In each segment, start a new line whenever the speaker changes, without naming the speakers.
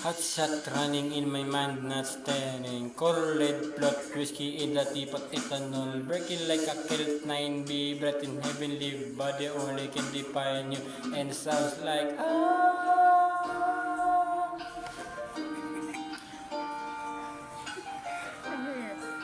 Hot shot running in my mind, not staring. Correlate plot, whiskey in the teapot, ethanol. Breaking like a kilt 9B, breath in heavenly body only can define you. And sounds like
Ano yan? Ha?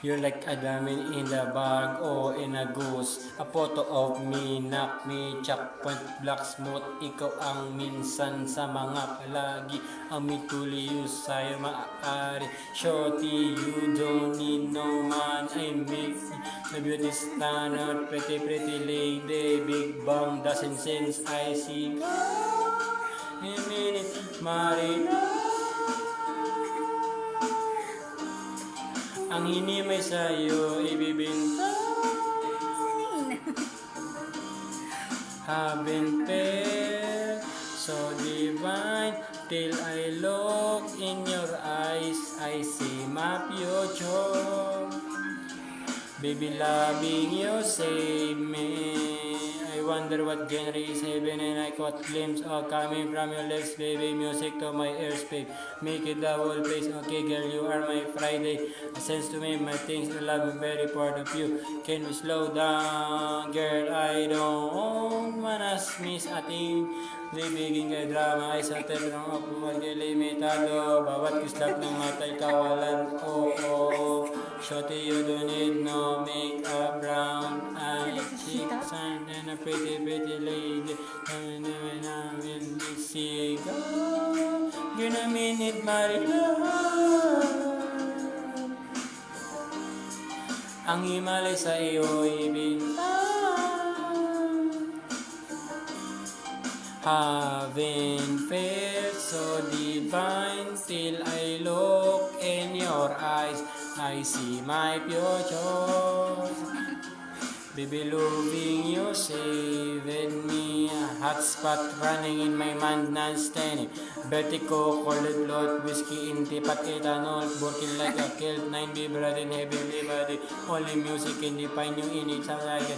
you're like a diamond in the bag or in a goose. A photo of me, knock me, checkpoint, black smooth. Ikaw ang minsan sa mga palagi. Ang mitulius sa'yo maaari. Shorty, you don't need no man. I make the beauty standard, pretty pretty lady. Big bang doesn't sense I see. A minute, Marina. Ang hinimay sa'yo, ibibinta. Haven't felt so divine till I look in your eyes. I see my future. Baby, loving you save me. I wonder what genre is heaven, and I caught glimpse of coming from your lips, baby. Music to my ears, babe. Make it the whole place. Okay, girl, you are my Friday. A sense to me, my things to love. I'm very proud of you. Can we slow down, girl? I don't wanna miss a thing. Libigin kay drama ay sa terong ako magilimitado. Bawat kislap ng mata'y kawalan. Oo. Shorty, you don't need no makeup, brown eyes, cheeks, and a pretty, pretty lady. Namin sigaw. Gonna minute, Marila. Ang himalay sa iyo ibintang. Haven't felt so divine till I look in your eyes. I see my future. Baby, loving you saved me. A hot spot running in my mind non-standing. Vertigo, cold blood, whiskey in teapot, ethanol. Working like a kilt, 9B, blood in heavenly body. Only music can define you in its like